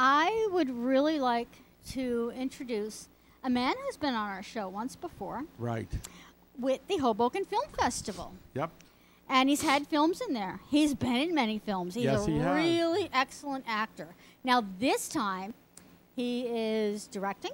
I would really like to introduce a man who's been on our show once before. Right. With the Hoboken Film Festival. Yep. And he's had films in there. He's been in many films. He's Yes, he has. really excellent actor. Now, this time, he is directing,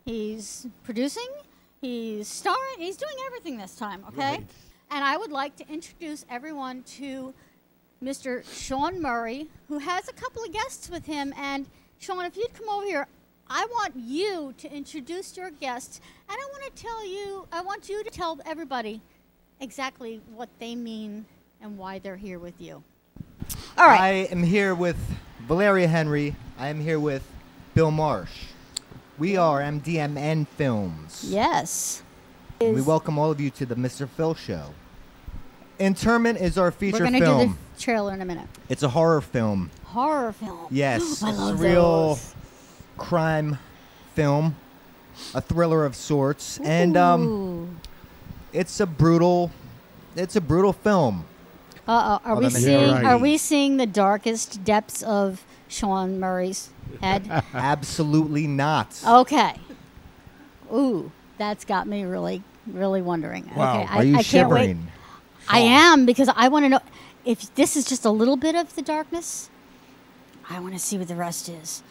he's producing, he's starring, he's doing everything this time, okay? Right. And I would like to introduce everyone to Mr. Sean Murray, who has a couple of guests with him. And Sean, if you'd come over here, I want you to introduce your guests, and I want you to tell everybody exactly what they mean and why they're here with you. All right. I am here with Valeria Henry. I am here with Bill Marsh. We are MDMN Films. Yes. We welcome all of you to the Mr. Phil Show. Interment is our feature We're film. going to do the trailer in a minute. It's a horror film. Horror film. Yes, I a love real those. crime film, a thriller of sorts, and Ooh. it's a brutal film. Are Oh, we that makes seeing? it right. Are we seeing the darkest depths of Sean Murray's head? Absolutely not. Okay. Ooh, that's got me really, really wondering. Wow. Okay, Are you I can't wait. shivering? I am, because I want to know if this is just a little bit of the darkness. I want to see what the rest is.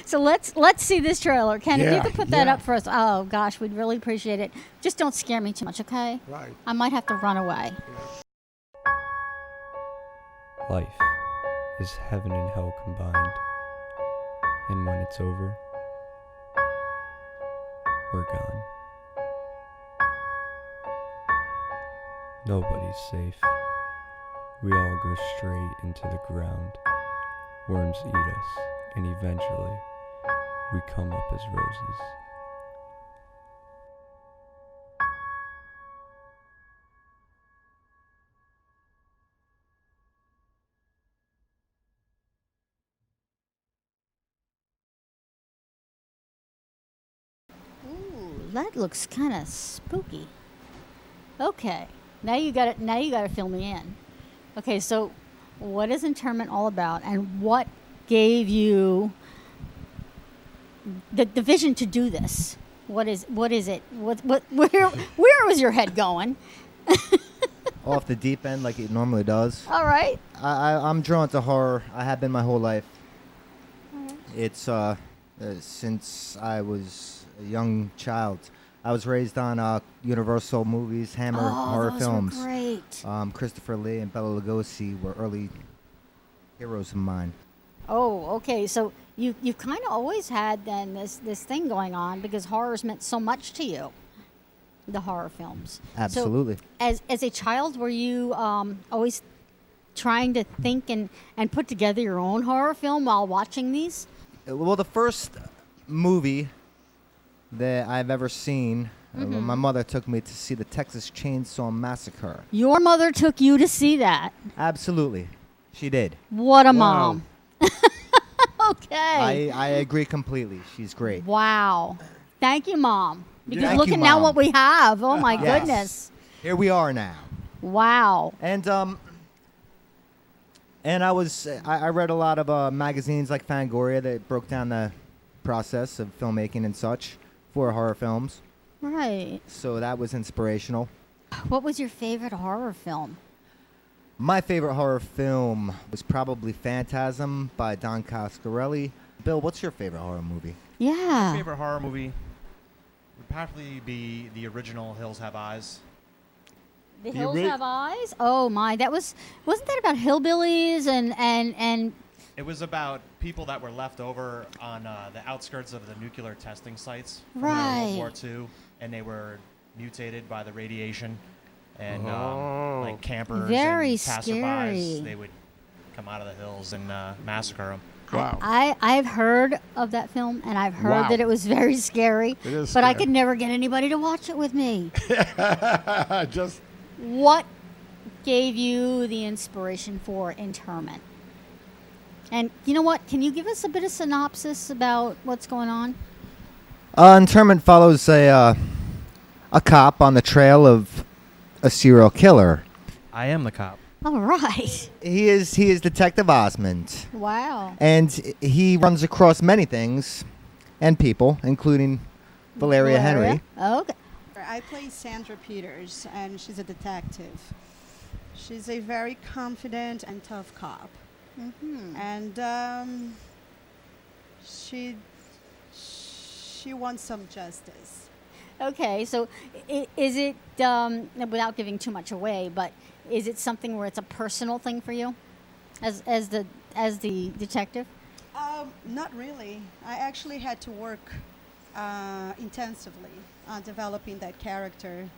So let's see this trailer. Ken, if you Yeah, could put that yeah. up for us. Oh gosh, we'd really appreciate it. Just don't scare me too much, okay? Right. I might have to run away. Life is heaven and hell combined, and when it's over, we're gone. Nobody's safe. We all go straight into the ground. Worms eat us, and eventually, we come up as roses. Ooh, that looks kind of spooky. Okay, now you got it. Now you got to fill me in. Okay, so what is Interment all about, and what gave you the vision to do this? What is it? Where was your head going? Off the deep end like it normally does. All right. I'm drawn to horror. I have been my whole life. It's since I was a young child. I was raised on Universal movies, Hammer horror those films. were great. Christopher Lee and Bela Lugosi were early heroes of mine. Oh, okay. So you kind of always had then this thing going on, because horror's meant so much to you. The horror films. Absolutely. So as a child, were you always trying to think and put together your own horror film while watching these? Well, the first movie that I've ever seen, my mother took me to see the Texas Chainsaw Massacre. Your mother took you to see that. Absolutely. She did. What a Wow. mom. Okay. I agree completely. She's great. Wow. Thank you, Mom. Because Thank look you, at now Mom. what we have. Oh, my Yes. goodness. Here we are now. Wow. And I read a lot of magazines like Fangoria that broke down the process of filmmaking and such for horror films. Right. So that was inspirational. What was your favorite horror film? My favorite horror film was probably Phantasm by Don Coscarelli. Bill, what's your favorite horror movie? Yeah. Favorite horror movie would probably be the original Hills Have Eyes. The The Hills ori- Have Eyes? Oh, my. Wasn't that about hillbillies and It was about people that were left over on the outskirts of the nuclear testing sites from Right. World War II, and they were mutated by the radiation, and like campers Very and passerbys, scary. they would come out of the hills and massacre them. Wow. I've heard of that film, and I've heard Wow. that it was very scary. It is but I scary. could never get anybody to watch it with me. Just What gave you the inspiration for Interment? And you know what? Can you give us a bit of synopsis about what's going on? Interment follows a cop on the trail of a serial killer. I am the cop. All right. He is Detective Osmond, Wow. and he runs across many things and people, including Valeria Henry. Okay. I play Sandra Peters, and she's a detective. She's a very confident and tough cop, and she wants some justice. Okay, so is it, without giving too much away, but is it something where it's a personal thing for you as the detective? Not really. I actually had to work intensively on developing that character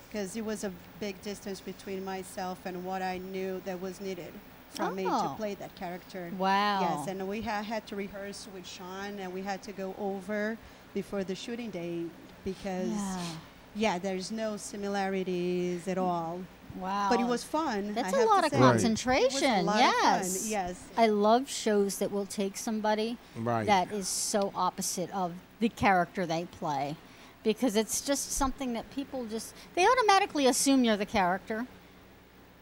because it was a big distance between myself and what I knew that was needed from me to play that character. Wow. Yes, and we had to rehearse with Sean, and we had to go over before the shooting day because, there's no similarities at all. Wow. But it was fun. That's I a have lot to of say. concentration. It was a lot Yes. of fun. Yes. I love shows that will take somebody Right. that is so opposite of the character they play, because it's just something that people they automatically assume you're the character.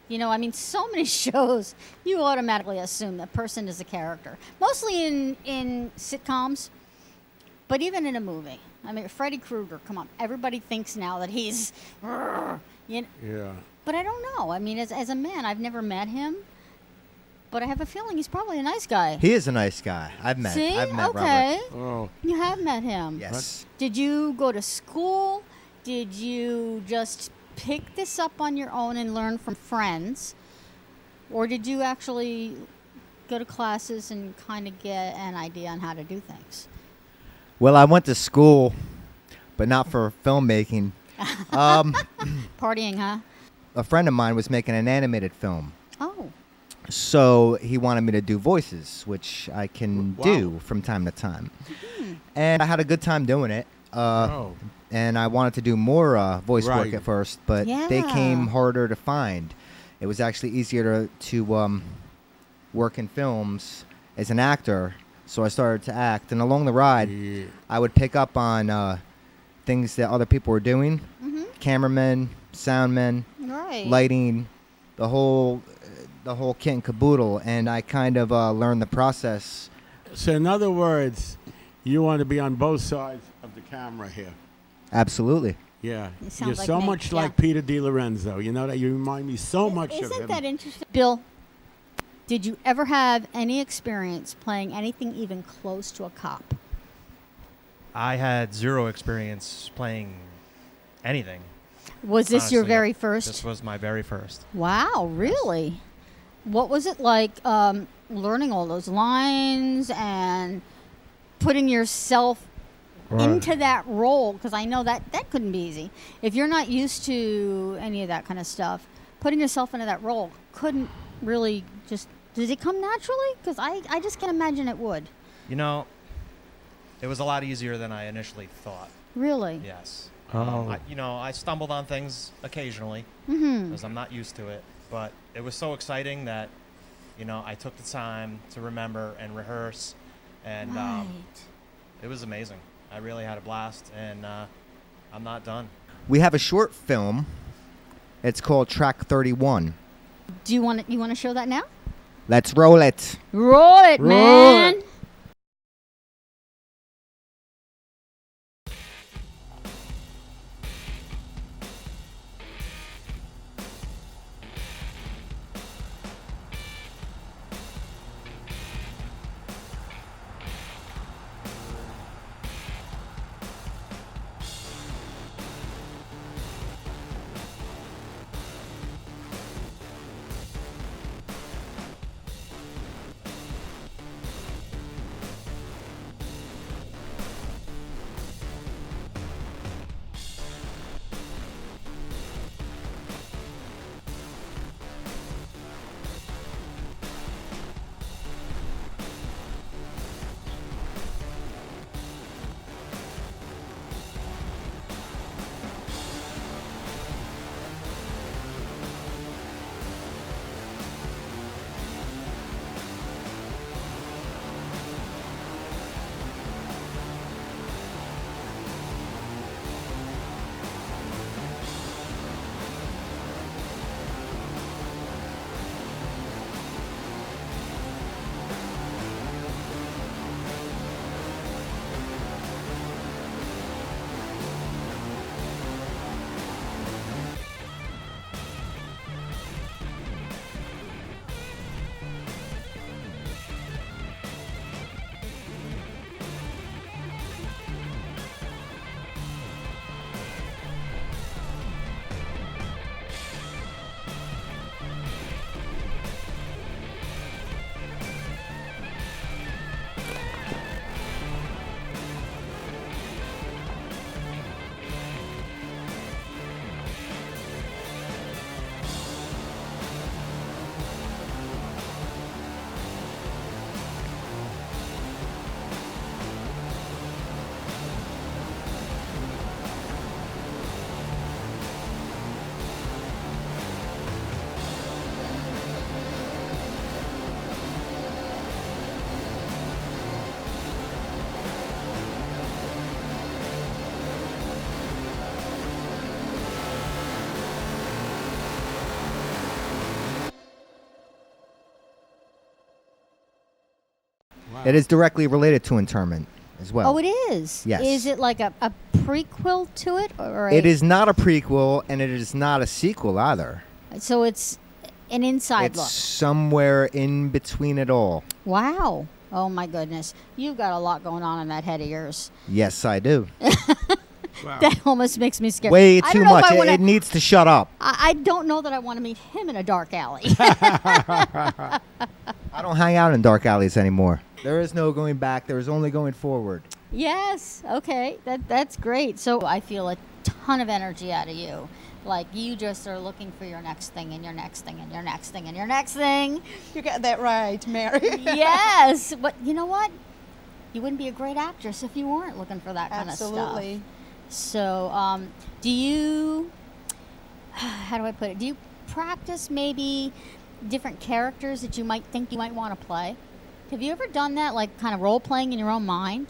You know, I mean, so many shows, you automatically assume that person is a character. Mostly in sitcoms, but even in a movie. I mean, Freddy Krueger, come on. Everybody thinks now that he's, you know. Yeah. But I don't know. I mean, as a man, I've never met him, but I have a feeling he's probably a nice guy. He is a nice guy. I've met See? Robert. Oh. You have met him. Yes. Did you go to school? Did you just pick this up on your own and learn from friends? Or did you actually go to classes and kind of get an idea on how to do things? Well, I went to school, but not for filmmaking. Partying, huh? A friend of mine was making an animated film. Oh. So he wanted me to do voices, which I can Wow. do from time to time. And I had a good time doing it. Oh. And I wanted to do more voice work Right. at first, but they Yeah. came harder to find. It was actually easier to work in films as an actor, so I started to act. And along the ride, Yeah. I would pick up on things that other people were doing, cameramen, soundmen, Right. lighting, the whole kit and caboodle, and I kind of learned the process. So in other words, you want to be on both sides of the camera here. Absolutely. Yeah. You sound You're like so me, much yeah. like Peter DiLorenzo. You know that? You remind me so much of Isn't him. that interesting? Bill, did you ever have any experience playing anything even close to a cop? I had zero experience playing anything. Was this your Honestly, very first? This was my very first. Wow, really? What was it like learning all those lines and putting yourself into that role? Because I know that couldn't be easy. If you're not used to any of that kind of stuff, putting yourself into that role couldn't really just... Did it come naturally? Because I just can't imagine it would. You know, it was a lot easier than I initially thought. Really? Yes. Oh. I stumbled on things occasionally Mm-hmm. because I'm not used to it. But it was so exciting that, I took the time to remember and rehearse. And Right. it was amazing. I really had a blast, and I'm not done. We have a short film. It's called Track 31. Do you want to show that now? Let's roll it. Roll it, Roll man. it. Wow. It is directly related to internment as well. Oh, it is? Yes. Is it like a prequel to it? Or It is not a prequel, and it is not a sequel either. So it's an inside It's look. somewhere in between it all. Wow. Oh, my goodness. You've got a lot going on in that head of yours. Yes, I do. Wow. That almost makes me scared. Way I too don't know if much. I wanna- It needs to shut up. I don't know that I want to meet him in a dark alley. I don't hang out in dark alleys anymore. There is no going back. There is only going forward. Yes. Okay. That's great. So I feel a ton of energy out of you. Like you just are looking for your next thing and your next thing and your next thing and your next thing. You got that right, Mary. Yes. But you know what? You wouldn't be a great actress if you weren't looking for that kind of stuff. Absolutely. So, do you, how do I put it? Do you practice maybe different characters that you might think you might want to play? Have you ever done that, like kind of role playing in your own mind?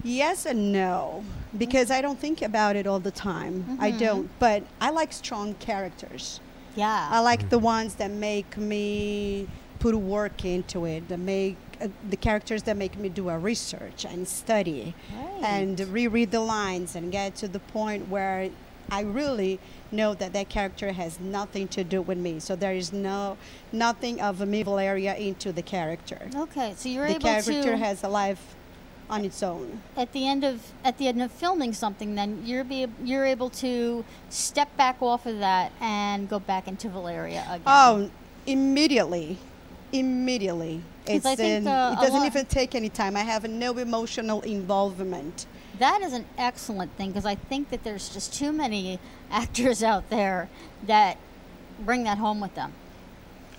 Yes and no, because I don't think about it all the time. I Mhm. don't, but I like strong characters. Yeah. I like the ones that make me put work into it, that make the characters that make me do a research and study Right. and reread the lines and get to the point where I really know that that character has nothing to do with me. So there is nothing of a evil area into the character. Okay, so you're The able character to has a life on its own. at the end of filming something, then you're able to step back off of that and go back into Valeria again. Oh, immediately. Immediately. 'Cause I think, it a doesn't lot- even take any time. I have no emotional involvement. That is an excellent thing because I think that there's just too many actors out there that bring that home with them.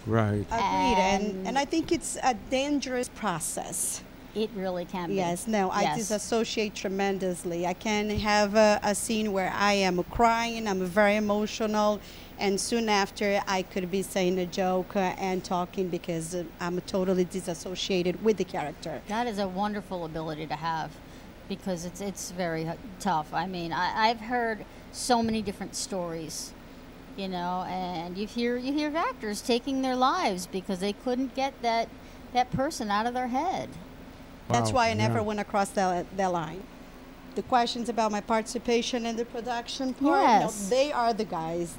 Right. Agreed. And- And I think it's a dangerous process. It really can be. Yes, no, I Yes. disassociate tremendously. I can have a scene where I am crying, I'm very emotional, and soon after I could be saying a joke and talking because I'm totally disassociated with the character. That is a wonderful ability to have because it's very tough. I mean, I've heard so many different stories, you know, and you hear of actors taking their lives because they couldn't get that person out of their head. That's Wow, why I never yeah. went across that line. The questions about my participation in the production part, Yes. no, they are the guys.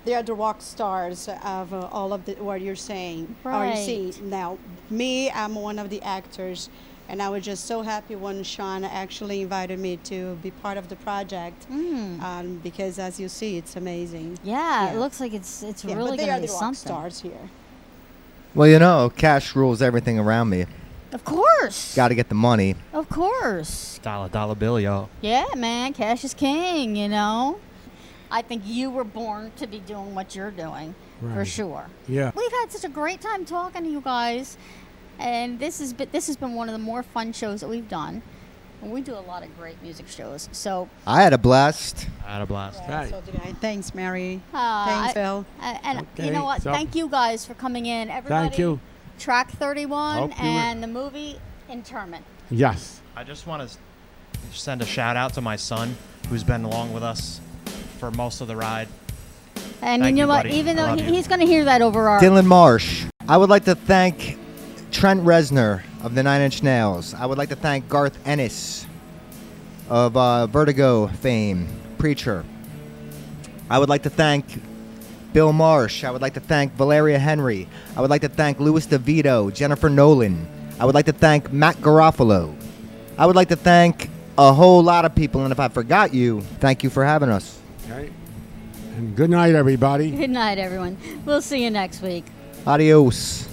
They are the rock stars of all of what you're saying. Or Right. you see now, me, I'm one of the actors, and I was just so happy when Sean actually invited me to be part of the project. Because as you see, it's amazing. Yeah, it Yeah. looks like it's Yeah, really but they going are to be the rock something. stars here. Well, you know, cash rules everything around me. Of course. Got to get the money. Of course. Dollar bill, yo. Yeah, man, cash is king, you know. I think you were born to be doing what you're doing, for Right. sure. Yeah. We've had such a great time talking to you guys, and this has been one of the more fun shows that we've done. And we do a lot of great music shows. So, I had a blast. I had a blast. Right. So did I. Thanks, Mary. uh, Thanks, I- Phil. and you Okay, know what? so- Thank you guys for coming in. Everybody, Thank you. Track 31 Hope you were- and the movie Internment. Yes. I just want to send a shout out to my son, who's been along with us for most of the ride. And Thank you know you, what? buddy. Even I though love you. he's going to hear that over our Dylan Marsh. I would like to thank Trent Reznor of the Nine Inch Nails. I would like to thank Garth Ennis of Vertigo fame, Preacher. I would like to thank Bill Marsh. I would like to thank Valeria Henry. I would like to thank Louis DeVito, Jennifer Nolan. I would like to thank Matt Garofalo. I would like to thank a whole lot of people, and if I forgot you, thank you for having us. Okay. And good night, everybody. Good night, everyone. We'll see you next week. Adios.